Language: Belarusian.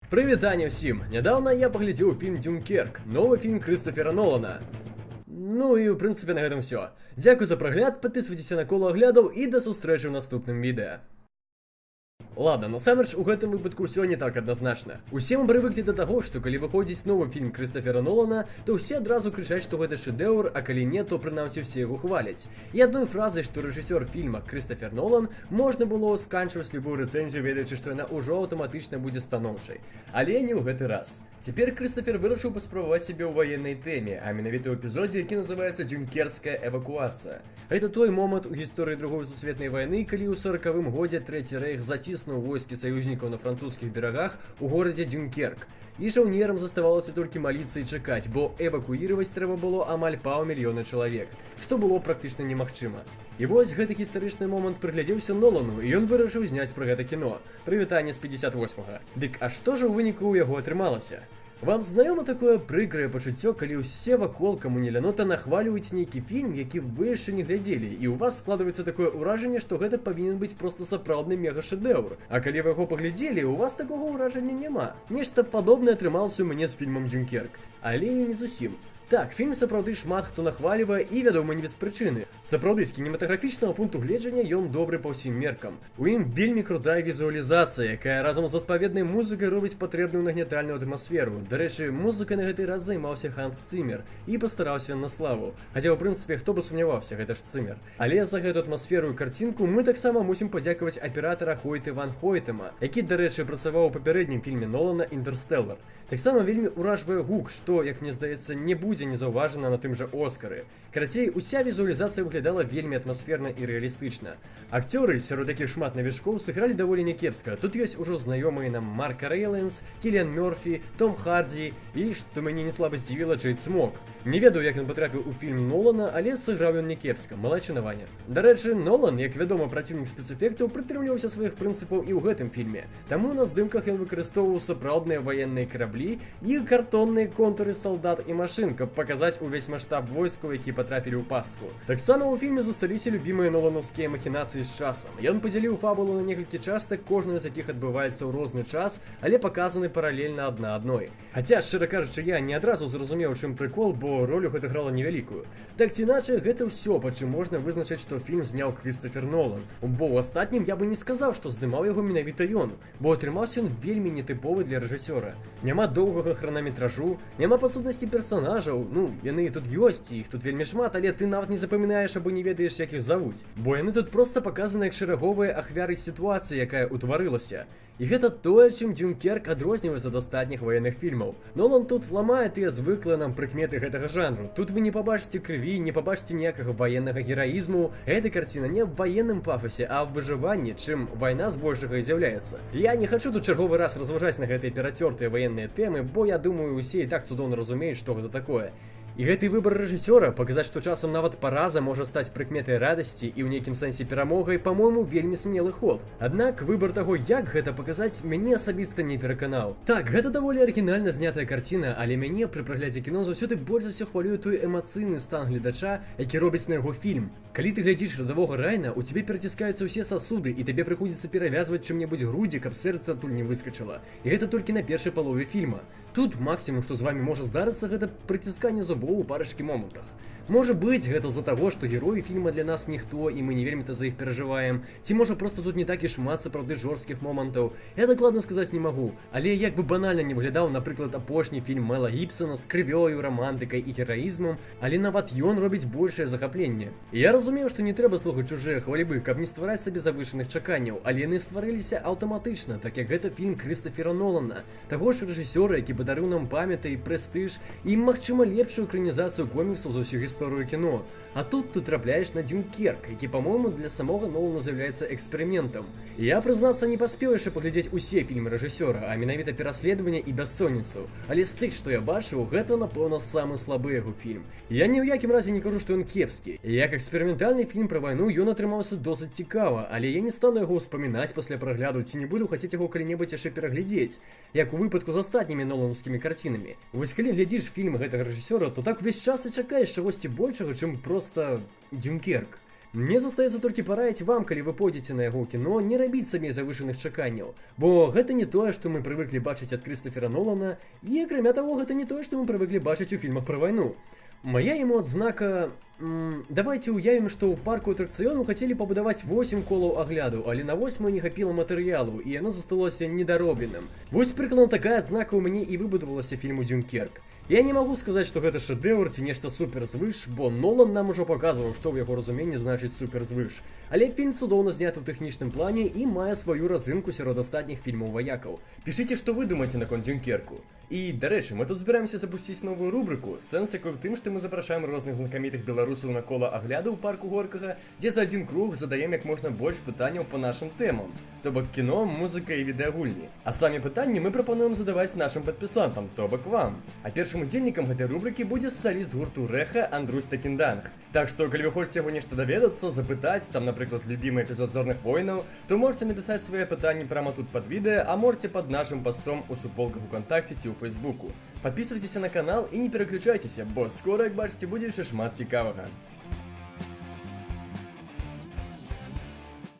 Привітання всім! Недавно я поглядів фільм Дюнкерк, новий фільм Крістофера Нолана. Ну і в принципі на этом все. Дякую за прогляд, підписуйтесь на коло оглядів і до зустрічі в наступному відео. Ладно, насамрэч у гэтым выпадку ўсё не так адназначна. Усе мы прывыклі да таго, што калі выходзіць новы фільм Крістофера Нолана, то ўсе адразу крычаць, што гэта шэдэўр, а калі не, то прынамсі ўсе яго хваляць. І адной фразай, што рэжысёр фільма Крістофер Нолан, можна было сканчваць любую рэцэнзію, ведаючы, што яна ўжо аўтаматычна будзе станоўчай. Але не ў гэты раз. Цяпер Крістофер вырашыў паспрабаваць сябе ў ваеннай тэме, а менавіта ў эпізодзе, які называецца «Дюнкерская эвакуацыя». Гэта той момант у гісторыі Другой сусветнай вайны, калі ў 40-м годзе Трэці рэйх заціснуў войскі саюзнікаў на французскіх берагах у горадзе Дюнкерк. І жаўнерам заставалася толькі маліцца і чакаць, бо эвакуіраваць трэба было амаль паўмільёна чалавек, што было практычна немагчыма. І вось гэты гістарычны момант прыглядзеўся Нолану, і ён вырашыў зняць пра гэта кіно. Прывітанне з 58-га. Дык а што ж у выніку ў яго атрымалася? Вам знаёма такое прыкрае пачуццё, калі ўсе вакол каму не лянота нахвалююць нейкі фільм, які вы яшчэ не глядзелі, і ў вас складваецца такое ўражанне, што гэта павінен быць проста сапраўдны мега-шэдэўр. А калі вы яго паглядзелі, у вас такога ўражання няма. Нешта падобнае атрымалася ў мяне з фільмам «Дюнкерк». Але і не зусім. Так, фільм сапраўды шмат хто нахвалівае і, вядома, не без прычыны. Сапраўды, з кінематаграфічнага пункту гледжання ён добры па ўсім меркам. У ім вельмі крутая візуалізацыя, якая разам з адпаведнай музыкай робіць патрэбную нагнятальную атмасферу. Дарэчы, музыкай на гэты раз займаўся Ханс Цімер і пастараўся на славу. Хаця, ў прынцыпе, хто бы сумняваўся, гэта ж Цімер. Але за гэту атмасферу і карцінку мы таксама мусім падзякаваць аператара Хойте ван Хойтема, які, дарэчы, працаваў у папярэднім фільме Нолана «Інтэрстэлар». Таксама вельмі ўражвае гук, што, як мне здаецца, не будзе незаўважана на тым жа Оскары. Карацей, уся візуалізацыя выглядала вельмі атмасферна і рэалістычна. Акцёры, сярод якіх шмат навішкоў, сыгралі даволі някепска. Тут ёсць ужо знаёмыя нам Марк Рэйленс, Кіліан Мёрфі, Том Хардзі і, што мяне не слаба здзівіла, Джейд Смок. Не ведаю, як ён патрапіў у фільм Нолана, але сыграў ён някепска, малайчына Ваня. Дарэчы, Нолан, як вядома, праціўнік спецэфектаў, прытрымліваўся сваіх прынцыпаў і ў гэтым фільме. Таму на здымках ён выкарыстоўваў сапраўдныя ваенныя караблі і картонныя контуры салдат і машын, каб паказаць увесь маштаб войскаў, які патрапілі ў пастку. Таксама ў фільме засталіся любімыя ноланаўскія махінацыі з часам. Ён падзяліў фабулу на некалькі частак, кожная з якіх адбываецца ў розны час, але паказаны паралельна адна адной. Хаця, шчыра кажучы, я не адразу зразумеў, чым прыкол, бо ролю гэта грала невялікую. Так ці іначай, гэта ўсё, па чым можна вызначыць, што фільм зняў Крістофер Нолан. Бо ў астатнім я бы не сказаў, што здымаў яго менавіта ён, бо атрымаўся ён вельмі нетыповы для рэжысёра. Няма доўгага хранаметражу, няма пасутнасці персанажаў, ну, яны тут ёсць, іх тут вельмі шмат, але ты нават не запамінаеш або не ведаеш, як іх завуць. Бо яны тут проста паказаны як шэраговыя ахвяры сітуацыі, якая ўтварылася. І гэта тое, чым Дюнкерк адрозніваецца ад астатніх ваенных фільмаў. Нолан тут ламае тыя звыклыя нам прыкметы гэтага жанру. Тут вы не пабачыце крыві, не пабачыце ніякага ваеннага гераізму. Гэта карціна не аб ваенным пафасе, а аб выжыванні, чым вайна збольшага і з'яўляецца. Я не хачу тут чарговы раз разважаць на гэтыя перацёртыя ваенныя тэмы, бо я думаю, усе і так цудоўна разумеюць, што гэта такое. І гэты выбар рэжысёра паказаць, што часам нават параза можа стаць прыкметай радасці і ў нейкім сэнсе перамогай, па-мойму, вельмі смелы ход. Аднак выбар таго, як гэта паказаць, мяне асабіста не пераканаў. Так, гэта даволі арыгінальна знятая карціна, але мяне пры праглядзе кіно заўсёды больш за ўсё хвалюе той эмацыйны стан гледача, які робіць на яго фільм. Калі ты глядзіш радавога Райана, у цябе пераціскаюцца ўсе сасуды, і табе прыходзіцца перавязваць чым-небудзь грудзі, каб сэрца адтуль не выскачыла. І гэта толькі на першай палове фільма. Тут максімум, што з вамі можа здарыцца, гэта прыцісканне зубоў у парачкі момантах. Можа быць, гэта з-за таго, што героі фільма для нас ніхто, і мы не вельмі-то за іх перажываем. Ці можа проста тут не так і шмат сапраўды жорсткіх момантаў. Я дакладна сказаць не магу. Але як бы банальна не выглядаў, напрыклад, апошні фільм Мэла Гібсона з крывёю, рамантыкай і гераізмам, але нават ён робіць большае захапленне. І я разумею, што не трэба слухаць чужыя хвалібы, каб не ствараць сабе завышаных чаканняў, але яны стварыліся аўтаматычна, так як гэта фільм Крістофера Нолана, таго ж рэжысёра, які падарыў нам памятай, прэстыж і, магчыма, лепшую экранізацыю коміксаў за ўсю гісторыю кіно. А тут ты трапляеш на Дюнкерк, які, па-мойму, для самога Нолана з'яўляецца эксперыментам. Я, прызнацца, не паспеў яшчэ паглядзець усе фільмы рэжысёра, а менавіта «Пераследаванне» і «Бяссонніцу». Але з тых, што я бачыў, гэта, напэўна, самы слабы яго фільм. Я ні ў якім разе не кажу, што ён кепскі. Як эксперыментальны фільм пра вайну ён атрымаўся досыць цікава, але я не стану яго ўспамінаць пасля прагляду, ці не буду хацець яго калі-небудзь яшчэ пераглядзець, як у выпадку з астатнімі ноланаўскімі карцінамі. Вось калі глядзіш фільм гэтага рэжысёра, то так увесь час і чакаеш чагосьці большага, чым проста Дюнкерк. Мне застаецца толькі параіць вам, калі вы пойдзеце на яго кіно, не рабіць сабе завышаных чаканняў, бо гэта не тое, што мы прывыклі бачыць ад Крыстафера Нолана, і акрамя таго, гэта не тое, што мы прывыклі бачыць у фільмах пра вайну. Моя ему адзнака... Давайте уявім, што ў парку атракцыёну хацелі пабудаваць 8 колаў агляду, але на 8 не хапіла матэрыялу, і яно засталося недаробленым. Вось прыкладна такая адзнака ў мяне і выбудавалася фільму «Дюнкерк». Я не магу сказаць, што гэта шэдэўр ці нешта суперзвыш, бо Нолан нам ужо паказваў, што ў яго разуменні значыць суперзвыш. Але фільм цудоўна зняты ў тэхнічным плане і мае сваю разынку сярод астатніх фільмаў ваякаў. Пішыце, што вы думаеце наконт Дюнкерку. І, дарэчы, мы тут збіраемся запусціць новую рубрыку, сэнс якой у тым, што мы запрашаем розных знакамітых беларусаў на кола агляду ў парку Горкага, дзе за адзін круг задаем як можна больш пытанняў па нашым тэмам, то бок кіно, музыка і відэагульні. А самі пытанні мы прапануем задаваць нашым падпісантам, то бок вам. А першым удзельнікам гэтай рубрыкі будзе саліст гурту Рэха Андрусь Такінданг. Так што, калі вы хочаце яго нешта даведацца, запытаць, там, напрыклад, любімы эпізод «Зорных войнаў», то можете напісаць свае пытанні прямо тут пад відэа, а можете пад нашым пастом у суполках УКонтакце ці ў Фейсбуку. Подписывайтесь на канал и не переключайтесь, бо скоро, як бачите, буде ще шмат цікавого.